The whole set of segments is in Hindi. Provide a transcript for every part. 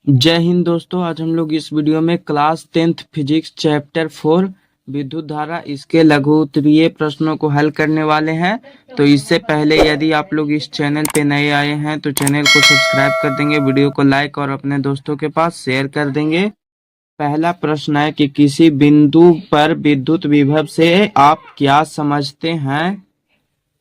जय हिंद दोस्तों। आज हम लोग इस वीडियो में क्लास 10th फिजिक्स चैप्टर 4 विद्युत धारा इसके लघु उत्तरीय प्रश्नों को हल करने वाले हैं। तो इससे पहले यदि आप लोग इस चैनल पे नए आए हैं तो चैनल को सब्सक्राइब कर देंगे, वीडियो को लाइक और अपने दोस्तों के पास शेयर कर देंगे। पहला प्रश्न है कि किसी बिंदु पर विद्युत विभव से आप क्या समझते हैं।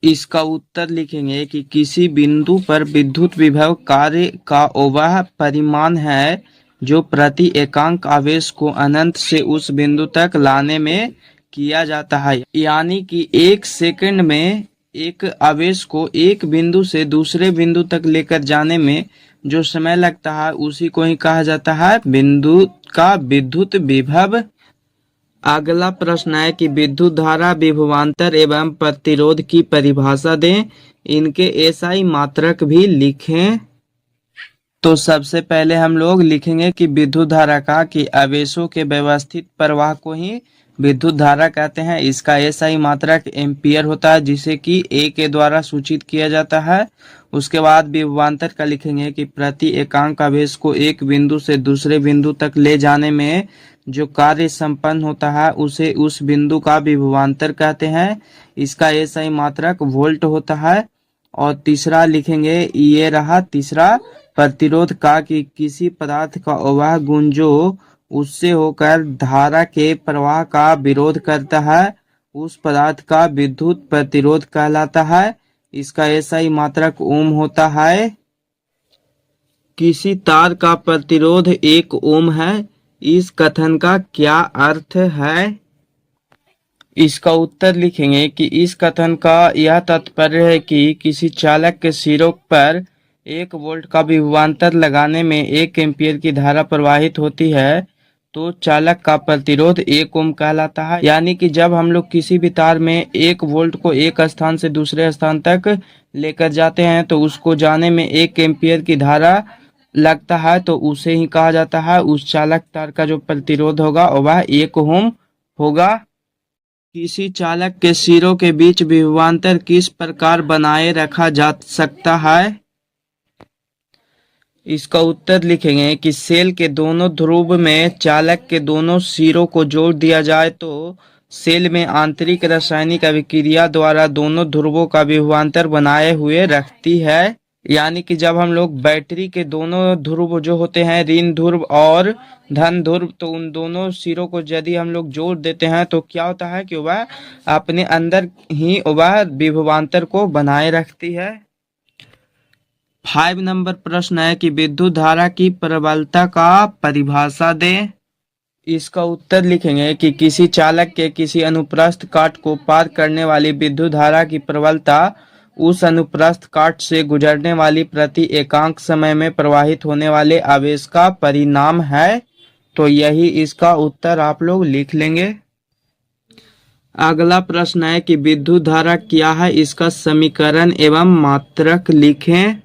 इसका उत्तर लिखेंगे कि किसी बिंदु पर विद्युत विभव कार्य का वह परिमाण है जो प्रति एकांक आवेश को अनंत से उस बिंदु तक लाने में किया जाता है। यानी कि एक सेकंड में एक आवेश को एक बिंदु से दूसरे बिंदु तक लेकर जाने में जो समय लगता है उसी को ही कहा जाता है बिंदु का विद्युत विभव। अगला प्रश्न है कि विद्युत धारा विभवांतर एवं प्रतिरोध की परिभाषा दें, इनके एसआई मात्रक भी लिखें। तो सबसे पहले हम लोग लिखेंगे कि विद्युत धारा का कि आवेशों के व्यवस्थित प्रवाह को ही विद्युत धारा कहते हैं। इसका एसआई मात्रक एम्पियर होता है जिसे कि ए के द्वारा सूचित किया जाता है। उसके बाद विभवांतर का लिखेंगे कि प्रति एकांक आवेश को एक बिंदु से दूसरे बिंदु तक ले जाने में जो कार्य संपन्न होता है उसे उस बिंदु का विभवांतर कहते हैं। इसका एसआई मात्रक वोल्ट होता है। और तीसरा लिखेंगे, ये रहा तीसरा, प्रतिरोध का कि किसी पदार्थ का वह गुण जो उससे होकर धारा के प्रवाह का विरोध करता है उस पदार्थ का विद्युत प्रतिरोध कहलाता है। इसका एसआई मात्रक ओम होता है। किसी तार का प्रतिरोध 1 ओम है, इस कथन का क्या अर्थ है। इसका उत्तर लिखेंगे कि इस कथन का यह तात्पर्य है कि किसी चालक के सिरों पर 1 वोल्ट का विभवांतर लगाने में 1 एम्पीयर की धारा प्रवाहित होती है तो चालक का प्रतिरोध 1 ओम कहलाता है। यानी कि जब हम लोग किसी भी तार में 1 वोल्ट को एक स्थान से दूसरे स्थान तक लेकर जाते हैं तो उसको जाने में 1 एम्पीयर की धारा लगता है तो उसे ही कहा जाता है उस चालक तार का जो प्रतिरोध होगा वह 1 ओम होगा। किसी चालक के सिरों के बीच विभवांतर किस प्रकार बनाए रखा जा सकता है। इसका उत्तर लिखेंगे कि सेल के दोनों ध्रुव में चालक के दोनों सिरों को जोड़ दिया जाए तो सेल में आंतरिक रासायनिक अभिक्रिया द्वारा दोनों ध्रुवों का विभवांतर बनाए हुए रखती है। यानी कि जब हम लोग बैटरी के दोनों ध्रुव जो होते हैं ऋण ध्रुव और धन ध्रुव, तो उन दोनों सिरों को यदि हम लोग जोड़ देते हैं तो क्या होता है कि वह अपने अंदर ही वह विभवांतर को बनाए रखती है। 5 नंबर प्रश्न है कि विद्युत धारा की प्रबलता का परिभाषा दें। इसका उत्तर लिखेंगे कि किसी चालक के किसी अनुप्रस्थ काट को पार करने वाली विद्युत धारा की प्रबलता उस अनुप्रस्थ काट से गुजरने वाली प्रति एकांक समय में प्रवाहित होने वाले आवेश का परिणाम है। तो यही इसका उत्तर आप लोग लिख लेंगे। अगला प्रश्न है कि विद्युत धारा क्या है, इसका समीकरण एवं मात्रक लिखें।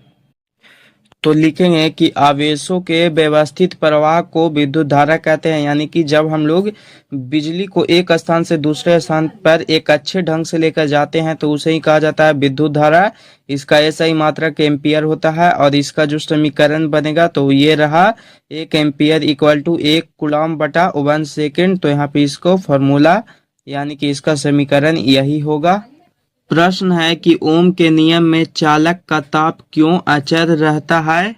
तो लिखेंगे कि आवेशों के व्यवस्थित प्रवाह को विद्युत धारा कहते हैं। यानी कि जब हम लोग बिजली को एक स्थान से दूसरे स्थान पर एक अच्छे ढंग से लेकर जाते हैं तो उसे ही कहा जाता है विद्युत धारा। इसका एसआई मात्रक एम्पियर होता है और इसका जो समीकरण बनेगा तो ये रहा 1 एम्पियर इक्वल टू 1 कूलम बटा 1 सेकेंड। तो यहाँ पे इसको फॉर्मूला यानी कि इसका समीकरण यही होगा। प्रश्न है कि ओम के नियम में चालक का ताप क्यों अचर रहता है।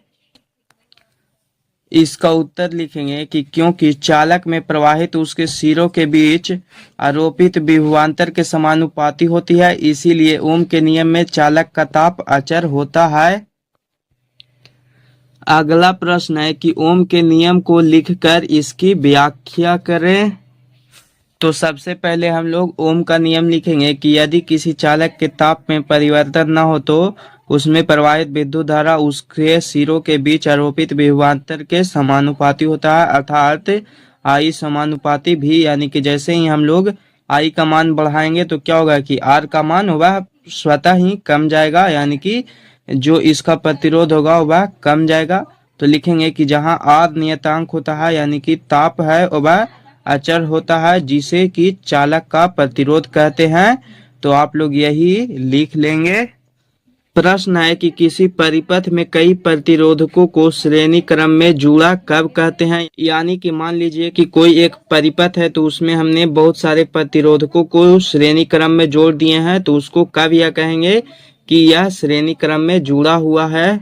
इसका उत्तर लिखेंगे कि क्योंकि चालक में प्रवाहित उसके सिरों के बीच आरोपित विभवांतर के समानुपाती होती है, इसीलिए ओम के नियम में चालक का ताप अचर होता है। अगला प्रश्न है कि ओम के नियम को लिखकर इसकी व्याख्या करें। तो सबसे पहले हम लोग ओम का नियम लिखेंगे कि यदि किसी चालक के ताप में परिवर्तन न हो तो उसमें प्रवाहित विद्युत धारा उसके सिरों के बीच आरोपित विभवांतर के समानुपाती होता है, अर्थात आई समानुपाती भी। यानी कि जैसे ही हम लोग आई का मान बढ़ाएंगे तो क्या होगा कि आर का मान वह स्वतः ही कम जाएगा, यानी कि जो इसका प्रतिरोध होगा वह कम जाएगा। तो लिखेंगे कि जहां आर नियतांक होता है यानी कि ताप है वह अचर होता है जिसे कि चालक का प्रतिरोध कहते हैं। तो आप लोग यही लिख लेंगे। प्रश्न है कि किसी परिपथ में कई प्रतिरोधकों को श्रेणी क्रम में जुड़ा कब कहते हैं। यानी कि मान लीजिए कि कोई एक परिपथ है तो उसमें हमने बहुत सारे प्रतिरोधकों को श्रेणी क्रम में जोड़ दिए हैं, तो उसको कब यह कहेंगे कि यह श्रेणी क्रम में जुड़ा हुआ है।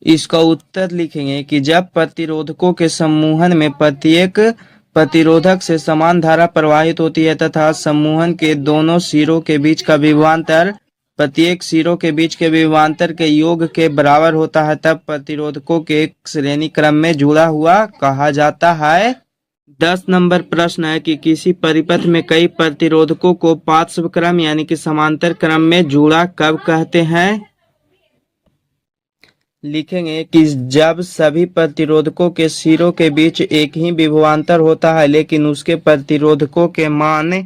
इसका उत्तर लिखेंगे कि जब प्रतिरोधकों के समूहन में प्रत्येक प्रतिरोधक से समान धारा प्रवाहित होती है तथा समूहन के दोनों सिरों के बीच का विभवांतर प्रत्येक सिरों के बीच के विभवांतर के योग के बराबर होता है, तब प्रतिरोधकों के एक श्रेणी क्रम में जुड़ा हुआ कहा जाता है। 10 नंबर प्रश्न है कि किसी परिपथ में कई प्रतिरोधकों को पार्श्व क्रम यानी कि समांतर क्रम में जुड़ा कब कहते हैं। लिखेंगे कि जब सभी प्रतिरोधकों के सिरों के बीच एक ही विभवांतर होता है लेकिन उसके प्रतिरोधकों के मान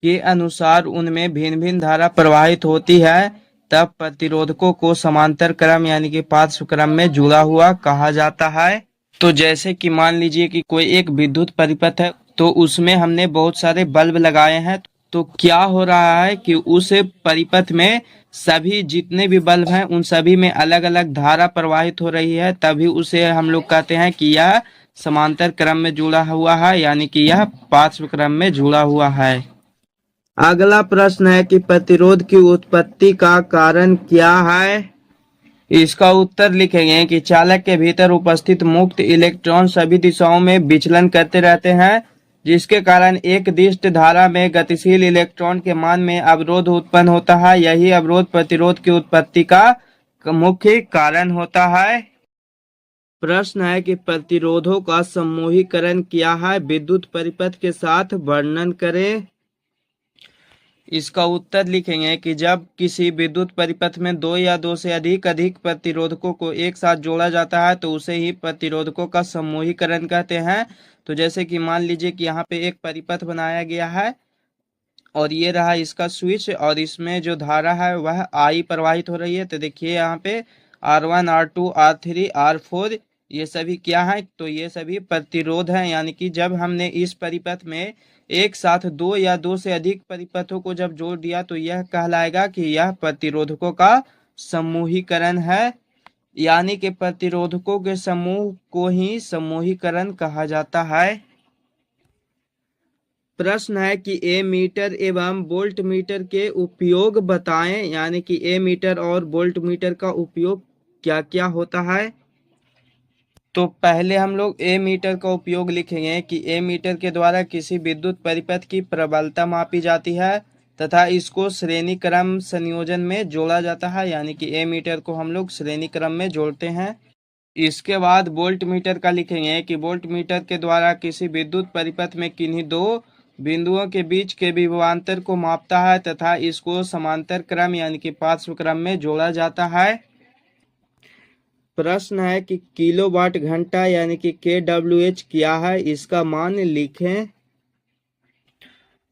के अनुसार उनमें भिन्न भिन्न धारा प्रवाहित होती है, तब प्रतिरोधकों को समांतर क्रम यानी कि पार्श्व क्रम में जुड़ा हुआ कहा जाता है। तो जैसे कि मान लीजिए कि कोई एक विद्युत परिपथ है तो उसमें हमने बहुत सारे बल्ब लगाए हैं, तो क्या हो रहा है कि उस परिपथ में सभी जितने भी बल्ब हैं उन सभी में अलग अलग धारा प्रवाहित हो रही है, तभी उसे हम लोग कहते हैं कि यह समांतर क्रम में जुड़ा हुआ है यानी कि यह पार्श्व क्रम में जुड़ा हुआ है। अगला प्रश्न है कि प्रतिरोध की उत्पत्ति का कारण क्या है। इसका उत्तर लिखेंगे कि चालक के भीतर उपस्थित मुक्त इलेक्ट्रॉन सभी दिशाओं में विचलन करते रहते हैं, जिसके कारण एक निर्दिष्ट धारा में गतिशील इलेक्ट्रॉन के मान में अवरोध उत्पन्न होता है। यही अवरोध प्रतिरोध की उत्पत्ति का मुख्य कारण होता है। प्रश्न है कि प्रतिरोधों का समूहीकरण क्या है, विद्युत परिपथ के साथ वर्णन करें। इसका उत्तर लिखेंगे कि जब किसी विद्युत परिपथ में दो या दो से अधिक प्रतिरोधकों को एक साथ जोड़ा जाता है तो उसे ही प्रतिरोधकों का समूहीकरण कहते हैं। तो जैसे कि मान लीजिए कि यहाँ पे एक परिपथ बनाया गया है और ये रहा इसका स्विच और इसमें जो धारा है वह आई प्रवाहित हो रही है। तो देखिए यहाँ पे R1, R2, R3, R4 ये सभी क्या है, तो ये सभी प्रतिरोध हैं। यानी कि जब हमने इस परिपथ में एक साथ दो या दो से अधिक परिपथों को जब जोड़ दिया तो यह कहलाएगा कि यह प्रतिरोधकों का समूहीकरण है। यानी कि प्रतिरोधकों के समूह को ही समूहीकरण कहा जाता है। प्रश्न है कि एमीटर एवं वोल्ट मीटर के उपयोग बताएं। यानी कि एमीटर और वोल्ट मीटर का उपयोग क्या क्या होता है। तो पहले हम लोग एमीटर का उपयोग लिखेंगे कि एमीटर के द्वारा किसी विद्युत परिपथ की प्रबलता मापी जाती है तथा इसको श्रेणी क्रम संयोजन में जोड़ा जाता है। यानी कि एमीटर को हम लोग श्रेणी क्रम में जोड़ते हैं। इसके बाद वोल्ट मीटर का लिखेंगे कि वोल्ट मीटर के द्वारा किसी विद्युत परिपथ में किन्हीं दो बिंदुओं के बीच के विभवांतर को मापता है तथा इसको समांतर क्रम यानी कि पार्श्व क्रम में जोड़ा जाता है। प्रश्न है कि किलोवाट घंटा यानी कि kWh क्या है, इसका मान लिखें।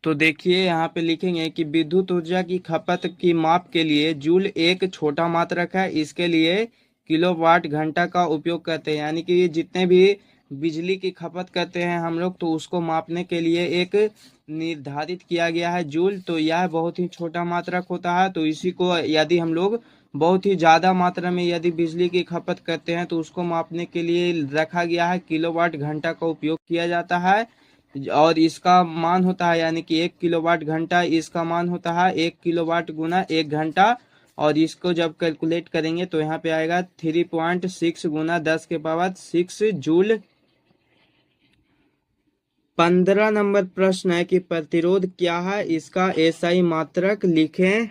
तो देखिए यहाँ पे लिखेंगे कि विद्युत ऊर्जा की खपत की माप के लिए जूल एक छोटा मात्रक है, इसके लिए किलोवाट घंटा का उपयोग करते हैं। यानी कि जितने भी बिजली की खपत करते हैं हम लोग तो उसको मापने के लिए एक निर्धारित किया गया है जूल। तो यह बहुत ही छोटा मात्रक होता है, तो इसी को यदि हम लोग बहुत ही ज़्यादा मात्रा में यदि बिजली की खपत करते हैं तो उसको मापने के लिए रखा गया है किलोवाट घंटा का उपयोग किया जाता है। और इसका मान होता है यानी कि 1 किलोवाट घंटा, इसका मान होता है 1 किलोवाट गुना 1 घंटा। और इसको जब कैलकुलेट करेंगे तो यहाँ पे आएगा 3.6 गुना 10 के पावर 6 जूल। 15 नंबर प्रश्न है कि प्रतिरोध क्या है, इसका एसआई मात्रक लिखें।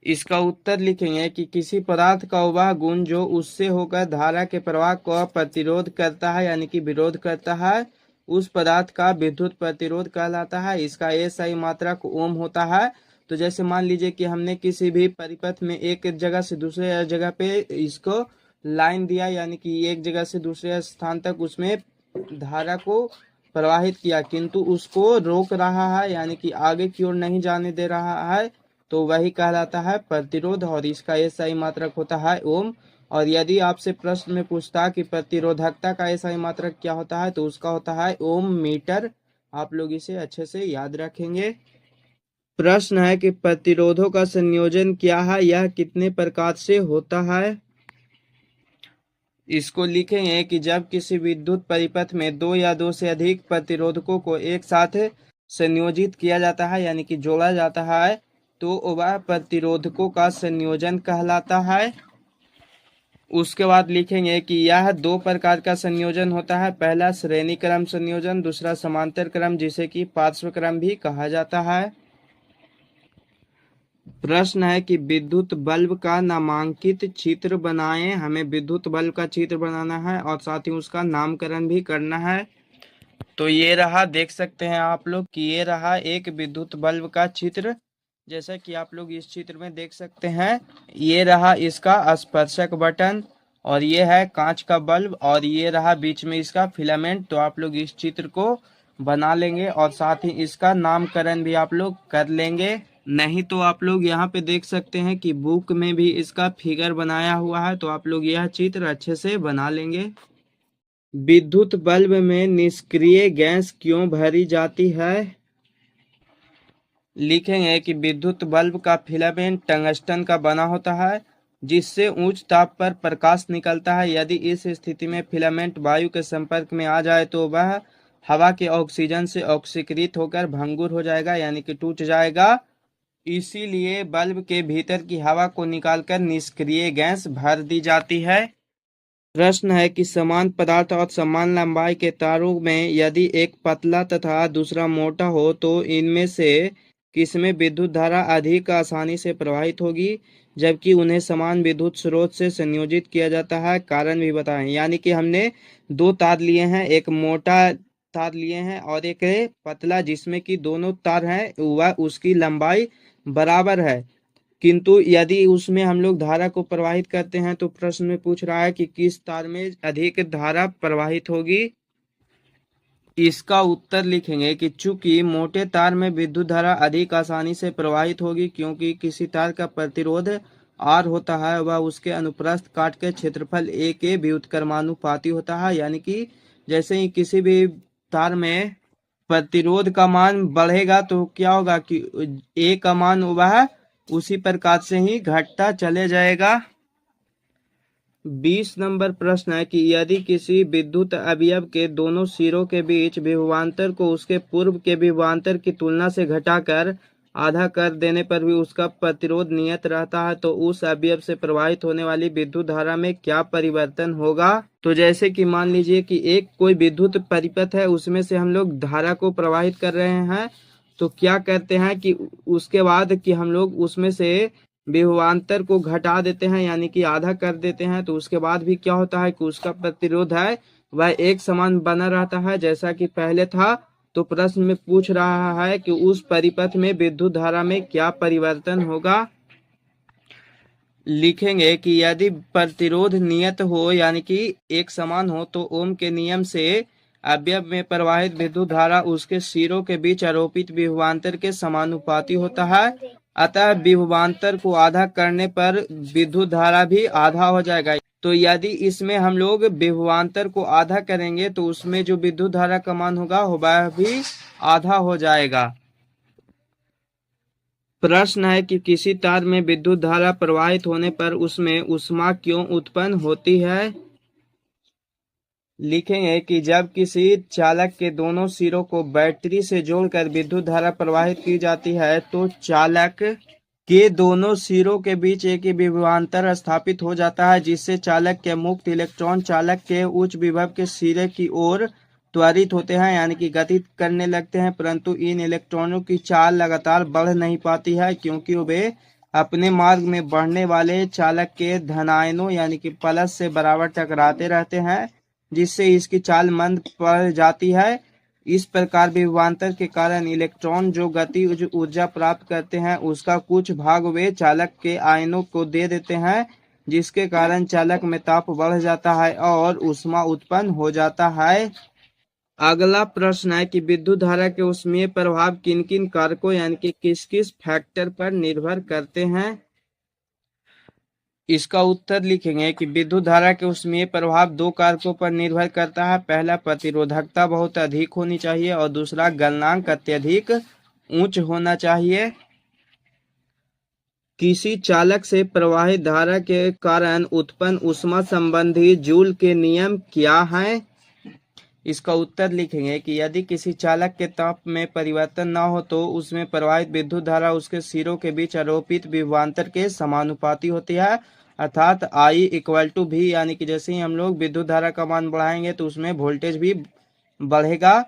इसका उत्तर लिखेंगे कि किसी पदार्थ का वह गुण जो उससे होकर धारा के प्रवाह को प्रतिरोध करता है यानी कि विरोध करता है, उस पदार्थ का विद्युत प्रतिरोध कहलाता है। इसका एसआई मात्रक ओम होता है। तो जैसे मान लीजिए कि हमने किसी भी परिपथ में एक जगह से दूसरे जगह पे इसको लाइन दिया यानी कि एक जगह से दूसरे स्थान तक उसमें धारा को प्रवाहित किया, किंतु उसको रोक रहा है यानी कि आगे की ओर नहीं जाने दे रहा है, तो वही कहलाता है प्रतिरोध। और इसका एसआई मात्रक होता है ओम। और यदि आपसे प्रश्न में पूछता कि प्रतिरोधकता का एसआई मात्रक क्या होता है तो उसका होता है ओम मीटर। आप लोग इसे अच्छे से याद रखेंगे। प्रश्न है कि प्रतिरोधों का संयोजन क्या है, यह कितने प्रकार से होता है। इसको लिखेंगे कि जब किसी विद्युत परिपथ में दो या दो से अधिक प्रतिरोधकों को एक साथ संयोजित किया जाता है यानी कि जोड़ा जाता है तो वह प्रतिरोधकों का संयोजन कहलाता है। उसके बाद लिखेंगे कि यह दो प्रकार का संयोजन होता है, पहला श्रेणी क्रम संयोजन, दूसरा समांतर क्रम जिसे कि पार्श्व क्रम भी कहा जाता है। प्रश्न है कि विद्युत बल्ब का नामांकित चित्र बनाएं। हमें विद्युत बल्ब का चित्र बनाना है और साथ ही उसका नामकरण भी करना है। तो ये रहा, देख सकते हैं आप लोग कि ये रहा एक विद्युत बल्ब का चित्र। जैसा कि आप लोग इस चित्र में देख सकते हैं, ये रहा इसका स्पर्शक बटन और ये है कांच का बल्ब और ये रहा बीच में इसका फिलामेंट। तो आप लोग इस चित्र को बना लेंगे और साथ ही इसका नामकरण भी आप लोग कर लेंगे। नहीं तो आप लोग यहाँ पे देख सकते हैं कि बुक में भी इसका फिगर बनाया हुआ है, तो आप लोग यह चित्र अच्छे से बना लेंगे। विद्युत बल्ब में निष्क्रिय गैस क्यों भरी जाती है। लिखेंगे कि विद्युत बल्ब का फिलामेंट टंगस्टन का बना होता है जिससे उच्च ताप पर प्रकाश निकलता है। यदि इस स्थिति में फिलामेंट वायु के संपर्क में आ जाए तो वह हवा के ऑक्सीजन से ऑक्सीकृत होकर भंगुर हो जाएगा यानी कि टूट जाएगा। इसीलिए बल्ब के भीतर की हवा को निकालकर निष्क्रिय गैस भर दी जाती है। प्रश्न है कि समान पदार्थ और समान लंबाई के तारों में यदि एक पतला तथा दूसरा मोटा हो तो इनमें से किसमें विद्युत धारा अधिक आसानी से प्रवाहित होगी जबकि उन्हें समान विद्युत स्रोत से संयोजित किया जाता है। कारण भी बताएं। यानी कि हमने दो तार लिए हैं, एक मोटा तार लिए हैं और एक पतला, जिसमें कि दोनों तार हैं वह उसकी लंबाई बराबर है, किंतु यदि उसमें हम लोग धारा को प्रवाहित करते हैं तो प्रश्न में पूछ रहा है कि किस तार में अधिक धारा प्रवाहित होगी। इसका उत्तर लिखेंगे कि चूंकि मोटे तार में विद्युत धारा अधिक आसानी से प्रवाहित होगी क्योंकि किसी तार का प्रतिरोध R होता है वह उसके अनुप्रस्थ काट के क्षेत्रफल A के व्युत्क्रमानुपाती होता है। यानी कि जैसे ही किसी भी तार में प्रतिरोध का मान बढ़ेगा तो क्या होगा कि A का मान वह उसी प्रकार से ही घटता चले जाएगा। 20 नंबर प्रश्न है कि यदि किसी विद्युत अवयव के दोनों सिरों के बीच विभवांतर को उसके पूर्व के विभवांतर की तुलना से घटाकर आधा कर देने पर भी उसका प्रतिरोध नियत रहता है तो उस अवयव से प्रवाहित होने वाली विद्युत धारा में क्या परिवर्तन होगा। तो जैसे कि मान लीजिए कि एक कोई विद्युत परिपथ है, उसमें से हम लोग धारा को प्रवाहित कर रहे हैं, तो क्या करते हैं कि उसके बाद कि हम लोग उसमें से विभवांतर को घटा देते हैं यानी कि आधा कर देते हैं, तो उसके बाद भी क्या होता है कि उसका प्रतिरोध है वह एक समान बना रहता है जैसा कि पहले था। तो प्रश्न में पूछ रहा है कि उस परिपथ में विद्युत धारा में क्या परिवर्तन होगा। लिखेंगे कि यदि प्रतिरोध नियत हो यानी कि एक समान हो तो ओम के नियम से अवयव में प्रवाहित विद्युत धारा उसके सिरों के बीच आरोपित विभवांतर के समानुपाती होता है। अतः विभवांतर को आधा करने पर विद्युत धारा भी आधा हो जाएगा। तो यदि इसमें हम लोग विभवांतर को आधा करेंगे तो उसमें जो विद्युत धारा का मान होगा वह भी आधा हो जाएगा। प्रश्न है कि किसी तार में विद्युत धारा प्रवाहित होने पर उसमें ऊष्मा क्यों उत्पन्न होती है। लिखेंगे कि जब किसी चालक के दोनों सिरों को बैटरी से जोड़कर विद्युत धारा प्रवाहित की जाती है तो चालक के दोनों सिरों के बीच एक ही विभवांतर स्थापित हो जाता है जिससे चालक के मुक्त इलेक्ट्रॉन चालक के उच्च विभव के सिरे की ओर त्वरित होते हैं यानी कि गति करने लगते हैं, परंतु इन इलेक्ट्रॉनों की चाल लगातार बढ़ नहीं पाती है क्योंकि वे अपने मार्ग में बढ़ने वाले चालक के धनायनों यानी कि प्लस से बराबर टकराते रहते हैं जिससे इसकी चाल मंद पड़ जाती है। इस प्रकार विभवांतर के कारण इलेक्ट्रॉन जो गति ऊर्जा प्राप्त करते हैं उसका कुछ भाग वे चालक के आयनों को दे देते हैं जिसके कारण चालक में ताप बढ़ जाता है और ऊष्मा उत्पन्न हो जाता है। अगला प्रश्न है कि विद्युत धारा के ऊष्मीय प्रभाव किन किन कारकों यानी कि किस किस फैक्टर पर निर्भर करते हैं। इसका उत्तर लिखेंगे कि विद्युत धारा के ऊष्मीय प्रभाव दो कारकों पर निर्भर करता है। पहला, प्रतिरोधकता बहुत अधिक होनी चाहिए और दूसरा, गलनांक अत्यधिक उच्च होना चाहिए। किसी चालक से प्रवाहित धारा के कारण उत्पन्न ऊष्मा संबंधी जूल के नियम क्या हैं? इसका उत्तर लिखेंगे कि यदि किसी चालक के ताप में परिवर्तन न हो तो उसमें प्रवाहित विद्युत धारा उसके सिरों के बीच आरोपित विभवांतर के समानुपाती होती है, अर्थात I इक्वल टू भी, यानी कि जैसे ही हम लोग विद्युत धारा का मान बढ़ाएंगे तो उसमें वोल्टेज भी बढ़ेगा।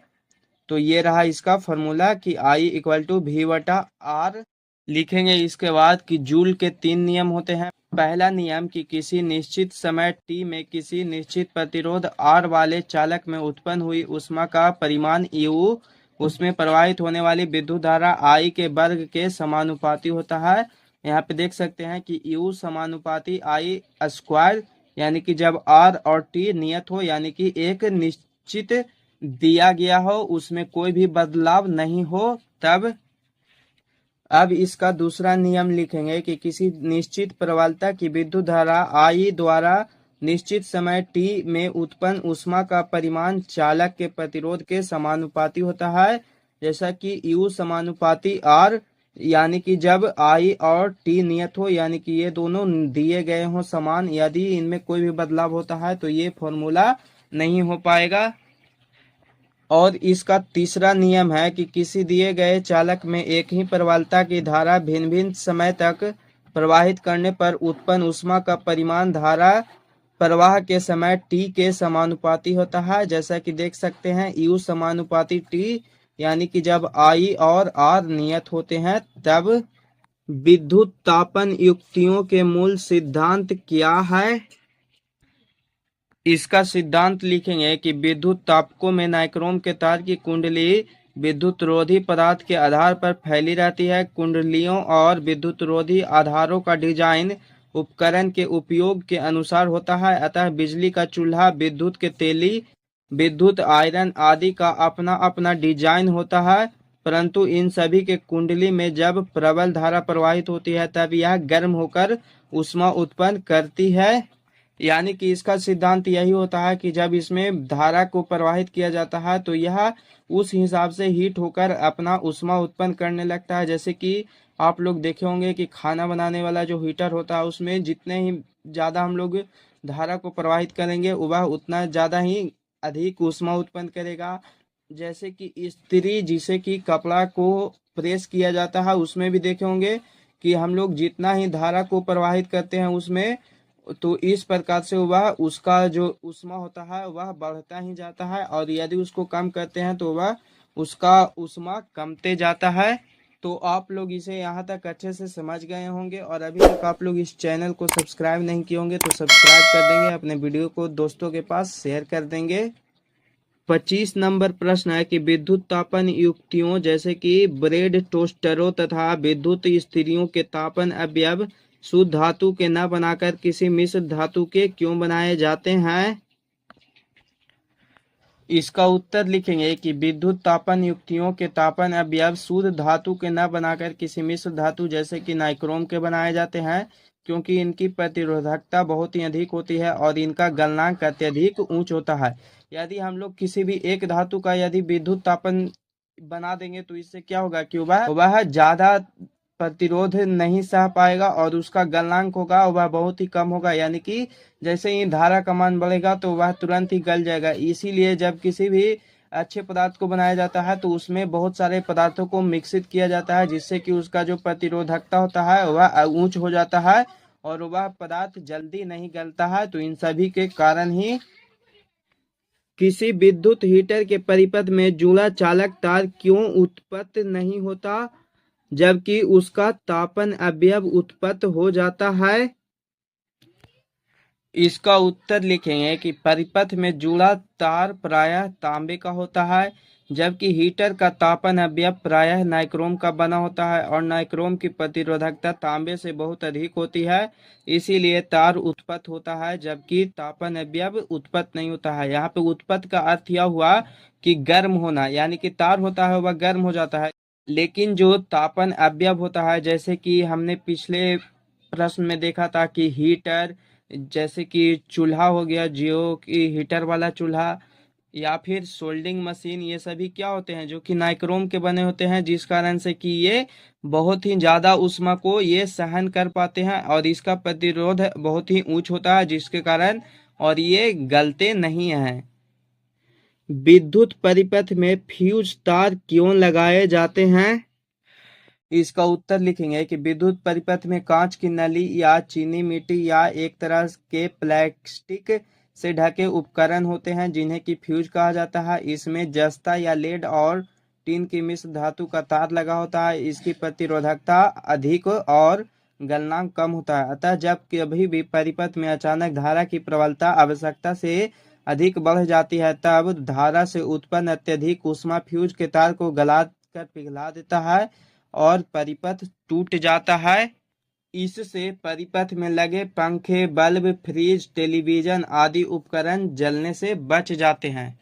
तो ये रहा इसका फॉर्मूला कि I इक्वल टू भी बटा R लिखेंगे। इसके बाद कि जूल के 3 नियम होते हैं। पहला नियम कि किसी निश्चित समय t में किसी निश्चित प्रतिरोध R वाले चालक में उत्पन्न हुई ऊष्मा का परिमाण U उसमें प्रवाहित होने वाली विद्युत धारा I के वर्ग के समानुपाती होता है। यहाँ पे देख सकते हैं कि U समानुपाती I स्क्वायर, यानी कि जब R और T नियत हो, यानी कि एक निश्चित दिया गया हो, उसमें कोई भी बदलाव नहीं हो तब। अब इसका दूसरा नियम लिखेंगे कि किसी निश्चित प्रबलता की विद्युत धारा I द्वारा निश्चित समय t में उत्पन्न ऊष्मा का परिमाण चालक के प्रतिरोध के समानुपाती होता है, जैसा कि U समानुपाती R, यानी कि जब I और T नियत हो, यानी कि ये दोनों दिए गए हों समान, यदि इनमें कोई भी बदलाव होता है तो ये फॉर्मूला नहीं हो पाएगा। और इसका तीसरा नियम है कि किसी दिए गए चालक में एक ही प्रबलता की धारा भिन्न भिन्न समय तक प्रवाहित करने पर उत्पन्न ऊष्मा का परिमाण धारा प्रवाह के समय t के समानुपाती होता है, जैसा कि देख सकते हैं U समानुपाती t, यानी कि जब I और R नियत होते हैं तब। विद्युत तापन युक्तियों के मूल सिद्धांत क्या है? इसका सिद्धांत लिखेंगे कि विद्युत तापकों में नाइक्रोम के तार की कुंडली विद्युत रोधी पदार्थ के आधार पर फैली रहती है। कुंडलियों और विद्युत रोधी आधारों का डिजाइन उपकरण के उपयोग के अनुसार होता है, अतः बिजली का चूल्हा, विद्युत के तेली, विद्युत आयरन आदि का अपना अपना डिजाइन होता है, परंतु इन सभी के कुंडली में जब प्रबल धारा प्रवाहित होती है तब यह गर्म होकर ऊष्मा उत्पन्न करती है। यानी कि इसका सिद्धांत यही होता है कि जब इसमें धारा को प्रवाहित किया जाता है तो यह उस हिसाब से हीट होकर अपना ऊष्मा उत्पन्न करने लगता है। जैसे कि आप लोग देखे होंगे कि खाना बनाने वाला जो हीटर होता है उसमें जितने ही ज़्यादा हम लोग धारा को प्रवाहित करेंगे वह उतना ज़्यादा ही अधिक ऊष्मा उत्पन्न करेगा। जैसे कि इस्त्री, जिसे कि कपड़ा को प्रेस किया जाता है, उसमें भी देखे होंगे कि हम लोग जितना ही धारा को प्रवाहित करते हैं उसमें, तो इस प्रकार से वह उसका जो ऊष्मा होता है वह बढ़ता ही जाता है, और यदि उसको कम करते हैं तो वह उसका ऊष्मा कमते जाता है। तो आप लोग इसे यहाँ तक अच्छे से समझ गए होंगे, और अभी तक आप लोग इस चैनल को सब्सक्राइब नहीं किए होंगे तो सब्सक्राइब कर देंगे, अपने वीडियो को दोस्तों के पास शेयर कर देंगे। 25 नंबर प्रश्न है कि विद्युत तापन युक्तियों जैसे कि ब्रेड टोस्टरों तथा विद्युत इस्त्रियों के तापन अवयव शुद्ध धातु के न बनाकर किसी मिश्र धातु के क्यों बनाए जाते हैं? इसका उत्तर लिखेंगे कि विद्युत तापन युक्तियों के तापन अवयव शुद्ध धातु के न बनाकर किसी मिश्र धातु जैसे कि नाइक्रोम के बनाए जाते हैं, क्योंकि इनकी प्रतिरोधकता बहुत ही अधिक होती है और इनका गलनांक अत्यधिक ऊंच होता है। यदि हम लोग किसी भी एक धातु का यदि विद्युत तापन बना देंगे तो इससे क्या होगा कि वह ज्यादा प्रतिरोध नहीं सह पाएगा और उसका गलनांक होगा वह बहुत ही कम होगा, यानी कि जैसे ही धारा का मान बढ़ेगा तो वह तुरंत ही गल जाएगा। इसीलिए जब किसी भी अच्छे पदार्थ को बनाया जाता है तो उसमें बहुत सारे पदार्थों को मिश्रित किया जाता है, जिससे कि उसका जो प्रतिरोधकता होता है वह ऊंच हो जाता है और वह पदार्थ जल्दी नहीं गलता है। तो इन सभी के कारण ही किसी विद्युत हीटर के परिपथ में जुड़ा चालक तार क्यों उत्पन्न नहीं होता जबकि उसका तापन अवयव उत्पन्न हो जाता है? इसका उत्तर लिखेंगे कि परिपथ में जुड़ा तार प्रायः तांबे का होता है, जबकि हीटर का तापन अवयव प्रायः नाइक्रोम का बना होता है और नाइक्रोम की प्रतिरोधकता तांबे से बहुत अधिक होती है। इसीलिए तार उत्पन्न होता है जबकि तापन अवयव उत्पन्न नहीं होता है। यहाँ पे उत्पन्न का अर्थ यह हुआ कि गर्म होना, यानी कि तार होता है वह गर्म हो जाता है, लेकिन जो तापन अवयव होता है, जैसे कि हमने पिछले प्रश्न में देखा था कि हीटर, जैसे कि चूल्हा हो गया, जियो की हीटर वाला चूल्हा, या फिर सोल्डिंग मशीन, ये सभी क्या होते हैं, जो कि नाइक्रोम के बने होते हैं, जिस कारण से कि ये बहुत ही ज्यादा ऊष्मा को ये सहन कर पाते हैं और इसका प्रतिरोध बहुत ही ऊंच होता है, जिसके कारण और ये गलते नहीं हैं। विद्युत परिपथ में फ्यूज तार क्यों लगाए जाते हैं? इसका उत्तर लिखेंगे कि विद्युत परिपथ में कांच की नली या चीनी मिट्टी या एक तरह के प्लास्टिक से ढके उपकरण होते हैं जिन्हें की फ्यूज कहा जाता है। इसमें जस्ता या लेड और टीन की मिश्र धातु का तार लगा होता है। इसकी प्रतिरोधकता अधिक और गलनांक कम होता है। अतः जब कभी भी परिपथ में अचानक धारा की प्रबलता आवश्यकता से अधिक बढ़ जाती है, तब धारा से उत्पन्न अत्यधिक ऊष्मा फ्यूज के तार को गला कर पिघला देता है और परिपथ टूट जाता है। इससे परिपथ में लगे पंखे, बल्ब, फ्रिज, टेलीविजन आदि उपकरण जलने से बच जाते हैं।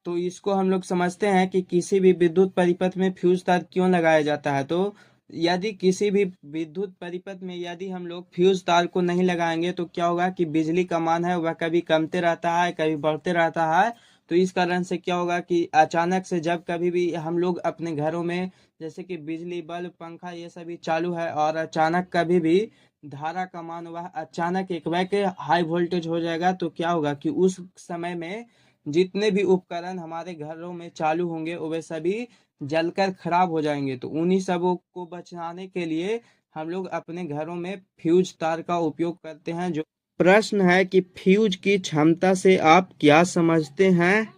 तो इसको हम लोग समझते हैं कि किसी भी विद्युत परिपथ में फ्यूज तार क्यों लगाया जाता है। तो यदि किसी भी विद्युत परिपथ में यदि हम लोग फ्यूज तार को नहीं लगाएंगे तो क्या होगा कि बिजली का मान है वह कभी कमते रहता है, कभी बढ़ते रहता है। तो इस कारण से क्या होगा कि अचानक से जब कभी भी हम लोग अपने घरों में जैसे कि बिजली, बल्ब, पंखा ये सभी चालू है और अचानक कभी भी धारा का मान वह अचानक एक बैक हाई वोल्टेज हो जाएगा, तो क्या होगा कि उस समय में जितने भी उपकरण हमारे घरों में चालू होंगे वे सभी जलकर खराब हो जाएंगे। तो उन्हीं सबों को बचाने के लिए हम लोग अपने घरों में फ्यूज तार का उपयोग करते हैं। जो प्रश्न है कि फ्यूज की क्षमता से आप क्या समझते हैं?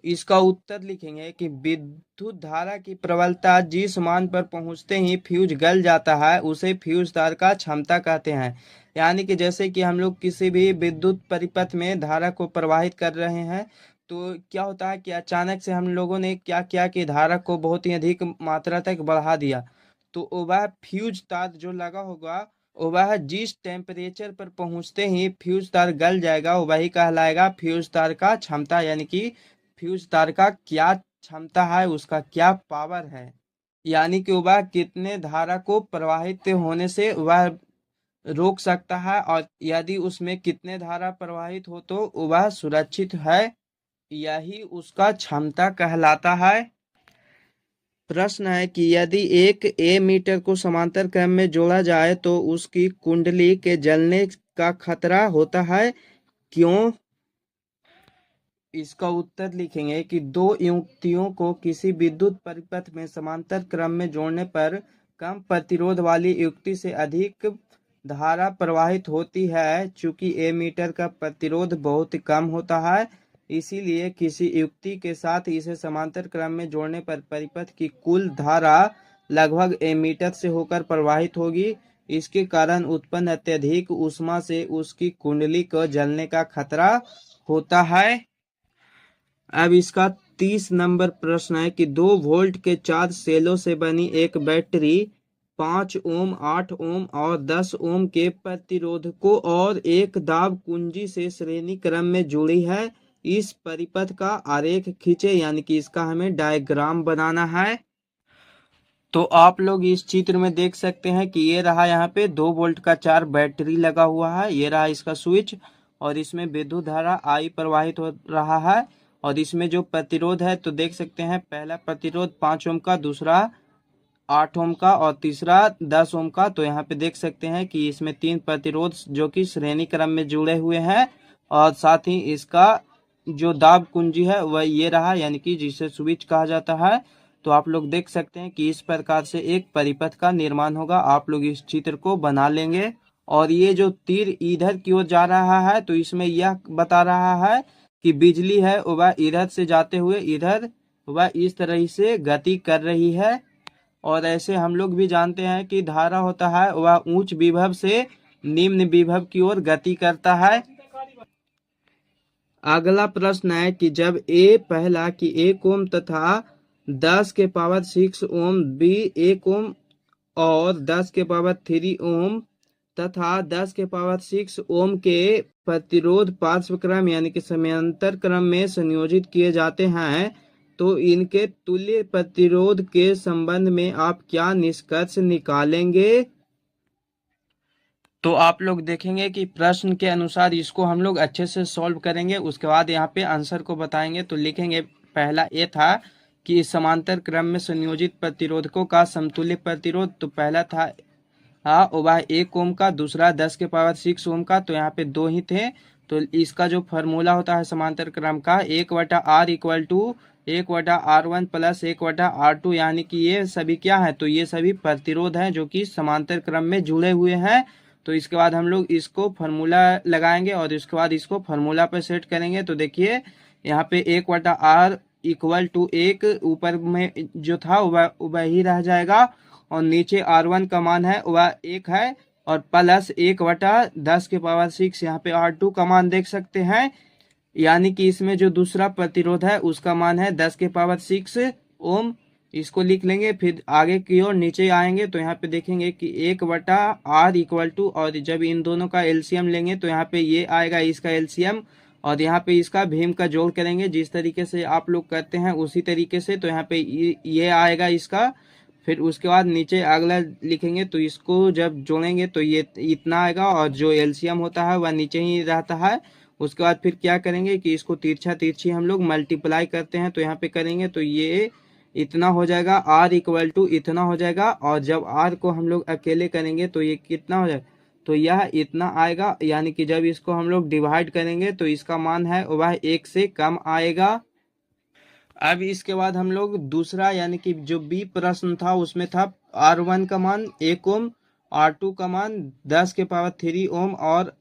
इसका उत्तर लिखेंगे कि विद्युत धारा की प्रबलता जिस मान पर पहुंचते ही फ्यूज गल जाता है उसे फ्यूज तार का क्षमता कहते हैं। यानी कि जैसे कि हम लोग किसी भी विद्युत परिपथ में धारा को प्रवाहित कर रहे हैं, तो क्या होता है कि अचानक से हम लोगों ने क्या किया कि धारा को बहुत ही अधिक मात्रा तक बढ़ा दिया। तो वह फ्यूज तार जो लगा होगा वह जिस टेम्परेचर पर पहुंचते ही फ्यूज तार गल जाएगा वही कहलाएगा फ्यूज तार का क्षमता। यानी कि फ्यूज तार का क्या क्षमता है, उसका क्या पावर है, यानी कि वह कितने धारा को प्रवाहित होने से वह रोक सकता है और यदि उसमें कितने धारा प्रवाहित हो तो वह सुरक्षित है, यही उसका क्षमता कहलाता है। प्रश्न है कि यदि एक ए मीटर को समांतर क्रम में जोड़ा जाए तो उसकी कुंडली के जलने का खतरा होता है, क्यों? इसका उत्तर लिखेंगे कि दो युक्तियों को किसी विद्युत परिपथ में समांतर क्रम में जोड़ने पर कम प्रतिरोध वाली युक्ति से अधिक धारा प्रवाहित होती है। चूंकि ए मीटर का प्रतिरोध बहुत कम होता है, इसीलिए किसी युक्ति के साथ इसे समांतर क्रम में जोड़ने पर परिपथ की कुल धारा लगभग ए मीटर से होकर प्रवाहित होगी। इसके कारण उत्पन्न अत्यधिक ऊष्मा से उसकी कुंडली को जलने का खतरा होता है। अब इसका 30 नंबर प्रश्न है कि 2 वोल्ट के 4 सेलों से बनी एक बैटरी 5 ओम, 8 ओम और 10 ओम के प्रतिरोधकों और एक दाब कुंजी से श्रेणी क्रम में जुड़ी है। इस परिपथ का आरेख खींचे, यानी कि इसका हमें डायग्राम बनाना है। तो आप लोग इस चित्र में देख सकते हैं कि ये रहा यहाँ पे 2 वोल्ट का 4 बैटरी लगा हुआ है, ये रहा इसका स्विच और इसमें विद्युत धारा आई प्रवाहित हो रहा है। और इसमें जो प्रतिरोध है तो देख सकते हैं, पहला प्रतिरोध 5 ओम का, दूसरा 8 ओम का और तीसरा 10 ओम का। तो यहाँ पे देख सकते हैं कि इसमें 3 प्रतिरोध जो कि श्रेणी क्रम में जुड़े हुए हैं और साथ ही इसका जो दाब कुंजी है वह ये रहा, यानी कि जिसे स्विच कहा जाता है। तो आप लोग देख सकते हैं कि इस प्रकार से एक परिपथ का निर्माण होगा। आप लोग इस चित्र को बना लेंगे और ये जो तीर इधर की ओर जा रहा है तो इसमें यह बता रहा है कि बिजली है वह इधर से जाते हुए इधर वह इस तरह से गति कर रही है। और ऐसे हम लोग भी जानते हैं कि धारा होता है वह उच्च विभव से निम्न विभव की ओर गति करता है। अगला प्रश्न है कि जब ए पहला कि 1 ओम तथा 10 के पावर 6 ओम, बी 1 ओम और 10 के पावर 3 ओम तथा 10 के पावर 6 ओम के प्रतिरोध पार्श्व क्रम यानी कि समांतर क्रम में संयोजित किए जाते हैं, तो इनके तुल्य प्रतिरोध के संबंध में आप क्या निष्कर्ष निकालेंगे? तो आप लोग देखेंगे कि प्रश्न के अनुसार इसको हम लोग अच्छे से सॉल्व करेंगे, उसके बाद यहाँ पे आंसर को बताएंगे। तो लिखेंगे, पहला ए था कि इस समांतर क्रम में संयोजित प्रतिरोधकों का समतुल्य प्रतिरोध, तो पहला था वह 1 ओम का, दूसरा 10⁻6 ओम का, तो यहाँ पे दो ही थे। तो इसका जो फॉर्मूला होता है समांतर क्रम का, 1/R equal to 1/R1 plus 1/R2, यानी कि ये सभी क्या है, तो ये सभी प्रतिरोध हैं जो कि समांतर क्रम में जुड़े हुए हैं। तो इसके बाद हम लोग इसको फार्मूला लगाएंगे और इसके बाद इसको फार्मूला पे सेट करेंगे। तो देखिए यहाँ पे 1/R इक्वल टू 1 ऊपर में जो था वह ही रह जाएगा, और नीचे R1 का मान है वह 1 है, और प्लस 1/10⁻6 यहाँ पे R2 का मान देख सकते हैं, यानी कि इसमें जो दूसरा प्रतिरोध है उसका मान है 10⁻6 ओम। इसको लिख लेंगे, फिर आगे की ओर नीचे आएंगे तो यहाँ पे देखेंगे कि 1/R इक्वल टू, और जब इन दोनों का एलसीएम लेंगे तो यहाँ पे ये आएगा इसका एलसीएम, और यहाँ पे इसका भीम का जोड़ करेंगे जिस तरीके से आप लोग करते हैं उसी तरीके से। तो यहाँ पे ये आएगा इसका, फिर उसके बाद नीचे अगला लिखेंगे, तो इसको जब जोड़ेंगे तो ये इतना आएगा, और जो एलसीएम होता है वह नीचे ही रहता है। उसके बाद फिर क्या करेंगे कि इसको तिरछा तिरछी हम लोग मल्टीप्लाई करते हैं, तो यहाँ पे करेंगे तो ये इतना हो जाएगा, R इक्वल टू इतना हो जाएगा, और जब R को हम लोग अकेले करेंगे तो ये कितना हो जाएगा, तो यह इतना आएगा, यानी कि जब इसको हम लोग डिवाइड करेंगे तो इसका मान है वह 1 से कम आएगा। अब इसके बाद हम लोग दूसरा, यानी कि जो बी प्रश्न था उसमें था R1 का मान 1 ओम, R2 का मान 10⁻3 ओम, और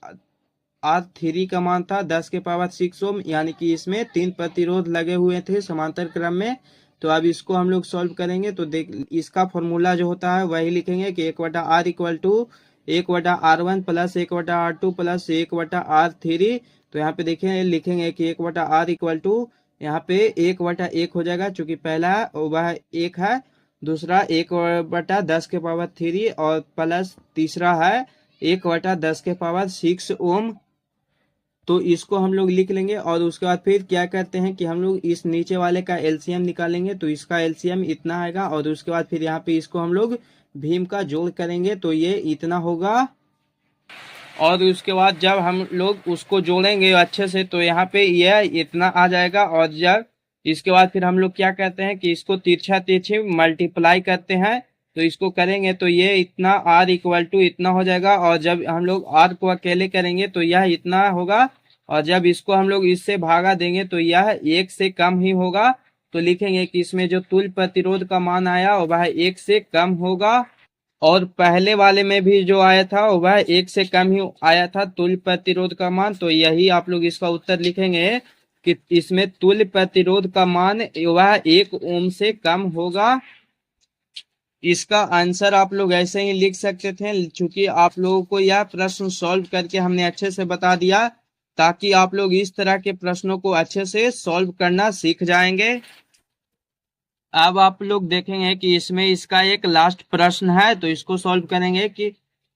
R3 का मान था 10⁻6 ओम, यानी कि इसमें 3 प्रतिरोध लगे हुए थे समांतर क्रम में। तो अब इसको हम लोग सॉल्व करेंगे, तो देख इसका फॉर्मूला जो होता है वही लिखेंगे कि 1/R equal to 1/R1 plus 1/R2 plus 1/R3। तो यहाँ पे देखें लिखेंगे कि 1/R इक्वल टू, यहाँ पे 1/1 हो जाएगा, चूंकि पहला वह 1 है, दूसरा 1/10⁻3, और प्लस तीसरा है 1/10⁻6 ओम। तो इसको हम लोग लिख लेंगे, और उसके बाद फिर क्या करते हैं कि हम लोग इस नीचे वाले का एलसीएम निकालेंगे, तो इसका एलसीएम इतना आएगा, और उसके बाद फिर यहाँ पे इसको हम लोग भीम का जोड़ करेंगे तो ये इतना होगा, और उसके बाद जब हम लोग उसको जोड़ेंगे अच्छे से तो यहाँ पे यह इतना आ जाएगा। और जब इसके बाद फिर हम लोग क्या करते हैं कि इसको तिरछा तिरछी मल्टीप्लाई करते हैं, तो इसको करेंगे तो ये इतना R इक्वल टू इतना हो जाएगा, और जब हम लोग R को अकेले करेंगे तो यह इतना होगा, और जब इसको हम लोग इससे भागा देंगे तो यह 1 से कम ही होगा। तो लिखेंगे कि इसमें जो तुल्य प्रतिरोध का मान आया वह 1 से कम होगा, और पहले वाले में भी जो आया था वह 1 से कम ही आया था तुल्य प्रतिरोध का मान। तो यही आप लोग इसका उत्तर लिखेंगे कि इसमें तुल्य प्रतिरोध का मान वह 1 ओम से कम होगा। इसका आंसर आप लोग ऐसे ही लिख सकते थे, चूंकि आप लोगों को यह प्रश्न सॉल्व करके हमने अच्छे से बता दिया, ताकि आप लोग इस तरह के प्रश्नों को अच्छे से सॉल्व करना सीख जाएंगे। अब आप लोग देखेंगे कि इसमें इसका एक लास्ट प्रश्न है, तो इसको सॉल्व करेंगे कि,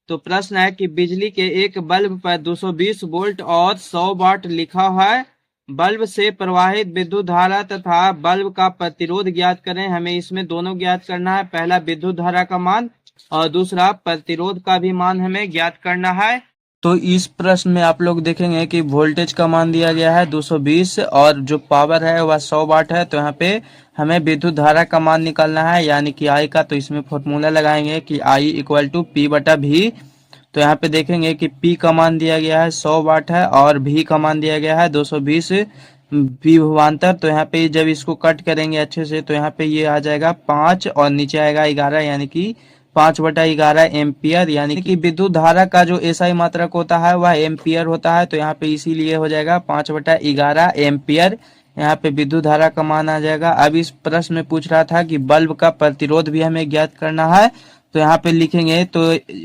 तो प्रश्न है कि बिजली के एक बल्ब पर 220 वोल्ट और 100 वाट लिखा है, बल्ब से प्रवाहित विद्युत धारा तथा बल्ब का प्रतिरोध ज्ञात करें। हमें इसमें दोनों ज्ञात करना है, पहला विद्युत धारा का मान और दूसरा प्रतिरोध का भी मान हमें ज्ञात करना है। तो इस प्रश्न में आप लोग देखेंगे कि वोल्टेज का मान दिया गया है 220, और जो पावर है वह 100 वाट है। तो यहाँ पे हमें विद्युत धारा का मान निकालना है, यानी कि I का। तो इसमें फॉर्मूला लगाएंगे कि I इक्वल टू P/V। तो यहाँ पे देखेंगे कि P का मान दिया गया है 100 वाट है, और V का मान दिया गया है 220 विभवांतर। तो यहाँ पे जब इसको कट करेंगे अच्छे से तो यहाँ पे ये आ जाएगा 5, और नीचे आएगा 11, यानी कि 5/11 एम्पियर, यानी कि विद्युत धारा का जो एसआई मात्रक होता है वह एम्पियर होता है। तो यहाँ पे इसीलिए हो जाएगा 5/11 एम्पियर, यहाँ पे विद्युत धारा का मान आ जाएगा। अब इस प्रश्न में पूछ रहा था कि बल्ब का प्रतिरोध भी हमें ज्ञात करना है, तो यहाँ पे लिखेंगे तो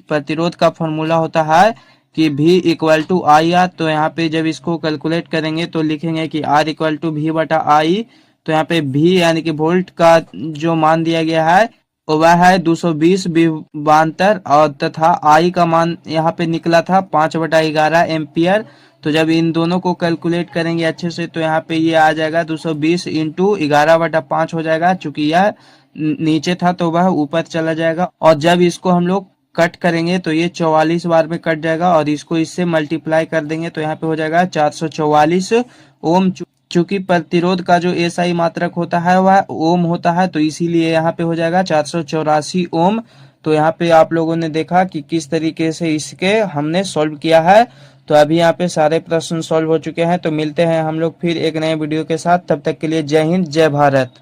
प्रतिरोध का फॉर्मूला होता है कि V इक्वल टू IR। तो यहाँ पे जब इसको कैलकुलेट करेंगे तो लिखेंगे कि R इक्वल टू V/I। तो यहाँ पे V यानी कि वोल्ट का जो मान दिया गया है वह है 220 विभवांतर, और तथा I का मान यहाँ पे निकला था 5/11 एम्पियर। तो जब इन दोनों को कैलकुलेट करेंगे अच्छे से तो यहाँ पे ये आ जाएगा 220 इंटू 11/5 हो जाएगा, चूंकि यह नीचे था तो वह ऊपर चला जाएगा। और जब इसको हम लोग कट करेंगे तो ये 44 बार में कट जाएगा और इसको इससे मल्टीप्लाई कर देंगे तो यहाँ पे हो जाएगा 444 ओम। चूंकि प्रतिरोध का जो एसआई मात्रक होता है वह ओम होता है, तो इसीलिए यहाँ पे हो जाएगा 484 ओम। तो यहाँ पे आप लोगों ने देखा कि किस तरीके से इसके हमने सॉल्व किया है। तो अभी यहाँ पे सारे प्रश्न सॉल्व हो चुके हैं। तो मिलते हैं हम लोग फिर एक नए वीडियो के साथ, तब तक के लिए जय हिंद जय भारत।